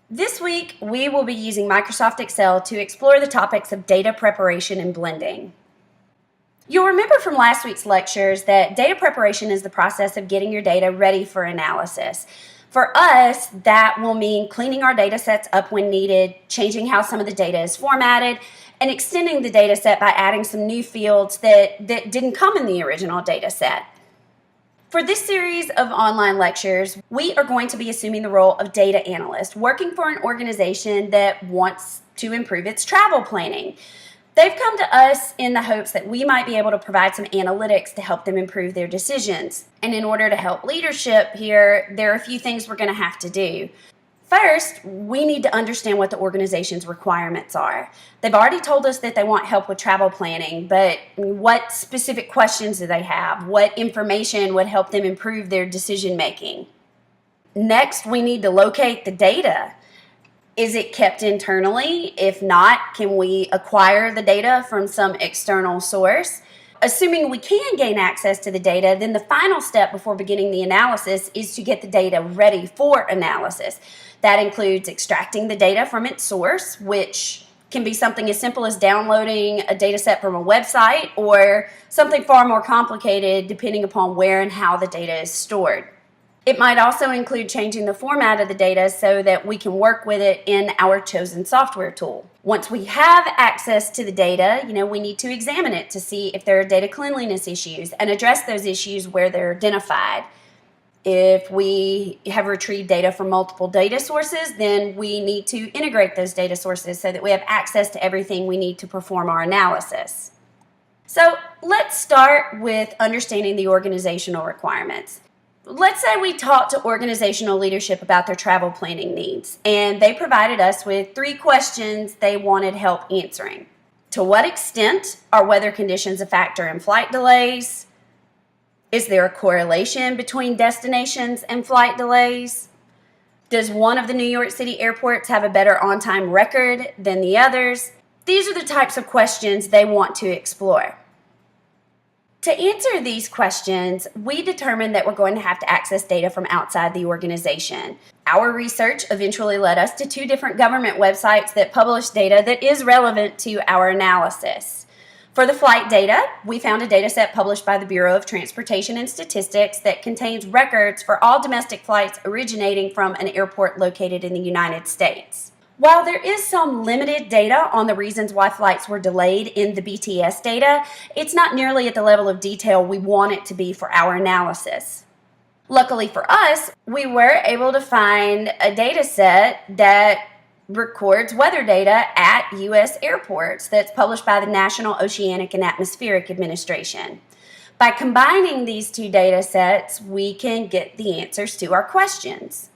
This week, we will be using Microsoft Excel to explore the topics of data preparation and blending. You'll remember from last week's lectures that data preparation is the process of getting your data ready for analysis. For us, that will mean cleaning our data sets up when needed, changing how some of the data is formatted, and extending the data set by adding some new fields that didn't come in the original data set. For this series of online lectures, we are going to be assuming the role of data analyst, working for an organization that wants to improve its travel planning. They've come to us in the hopes that we might be able to provide some analytics to help them improve their decisions. And in order to help leadership here, there are a few things we're going to have to do. First, we need to understand what the organization's requirements are. They've already told us that they want help with travel planning, but what specific questions do they have? What information would help them improve their decision making? Next, we need to locate the data. Is it kept internally? If not, can we acquire the data from some external source? Assuming we can gain access to the data, then the final step before beginning the analysis is to get the data ready for analysis. That includes extracting the data from its source, which can be something as simple as downloading a data set from a website, or something far more complicated depending upon where and how the data is stored. It might also include changing the format of the data so that we can work with it in our chosen software tool. Once we have access to the data, we need to examine it to see if there are data cleanliness issues and address those issues where they're identified. If we have retrieved data from multiple data sources, then we need to integrate those data sources so that we have access to everything we need to perform our analysis. So let's start with understanding the organizational requirements. Let's say we talked to organizational leadership about their travel planning needs, and they provided us with 3 questions they wanted help answering. To what extent are weather conditions a factor in flight delays? Is there a correlation between destinations and flight delays? Does one of the New York City airports have a better on-time record than the others? These are the types of questions they want to explore. To answer these questions, we determined that we're going to have to access data from outside the organization. Our research eventually led us to 2 different government websites that publish data that is relevant to our analysis. For the flight data, we found a data set published by the Bureau of Transportation and Statistics that contains records for all domestic flights originating from an airport located in the United States. While there is some limited data on the reasons why flights were delayed in the BTS data, it's not nearly at the level of detail we want it to be for our analysis. Luckily for us, we were able to find a data set that records weather data at U.S. airports that's published by the National Oceanic and Atmospheric Administration. By combining these 2 data sets, we can get the answers to our questions.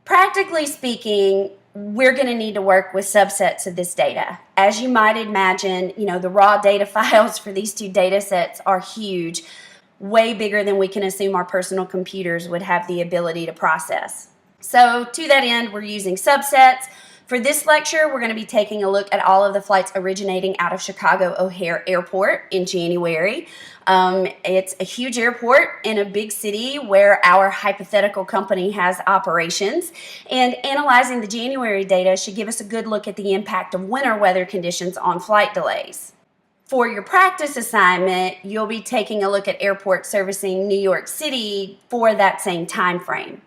Practically speaking, we're going to need to work with subsets of this data. As you might imagine, the raw data files for these 2 data sets are huge, way bigger than we can assume our personal computers would have the ability to process. So to that end, we're using subsets. For this lecture, we're going to be taking a look at all of the flights originating out of Chicago O'Hare Airport in January. It's a huge airport in a big city where our hypothetical company has operations, and analyzing the January data should give us a good look at the impact of winter weather conditions on flight delays. For your practice assignment, you'll be taking a look at airports servicing New York City for that same time frame.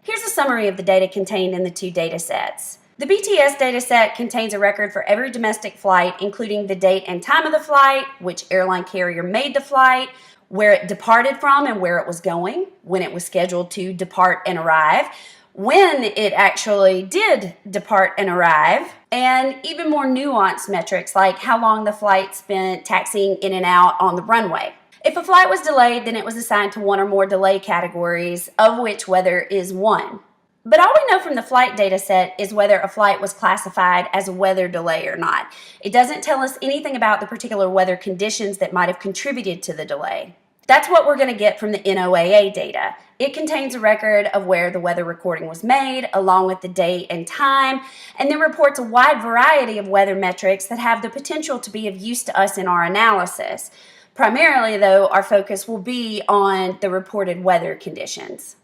Here's a summary of the data contained in the 2 data sets. The BTS data set contains a record for every domestic flight, including the date and time of the flight, which airline carrier made the flight, where it departed from and where it was going, when it was scheduled to depart and arrive, when it actually did depart and arrive, and even more nuanced metrics like how long the flight spent taxiing in and out on the runway. If a flight was delayed, then it was assigned to one or more delay categories, of which weather is one. But all we know from the flight data set is whether a flight was classified as a weather delay or not. It doesn't tell us anything about the particular weather conditions that might have contributed to the delay. That's what we're going to get from the NOAA data. It contains a record of where the weather recording was made, along with the date and time, and then reports a wide variety of weather metrics that have the potential to be of use to us in our analysis. Primarily, though, our focus will be on the reported weather conditions.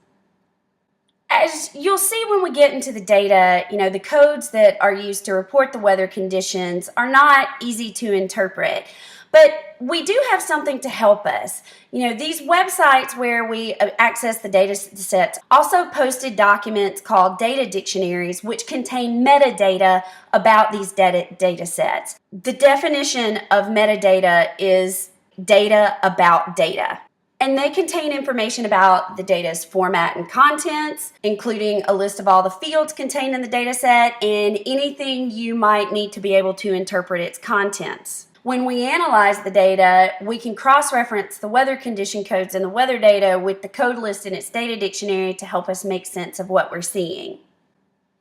As you'll see when we get into the data, the codes that are used to report the weather conditions are not easy to interpret. But we do have something to help us. These websites where we access the data sets also posted documents called data dictionaries, which contain metadata about these data sets. The definition of metadata is data about data. And they contain information about the data's format and contents, including a list of all the fields contained in the data set and anything you might need to be able to interpret its contents. When we analyze the data, we can cross-reference the weather condition codes in the weather data with the code list in its data dictionary to help us make sense of what we're seeing.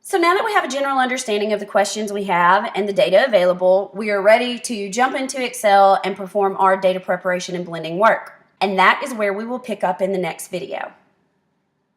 So now that we have a general understanding of the questions we have and the data available, we are ready to jump into Excel and perform our data preparation and blending work. And that is where we will pick up in the next video.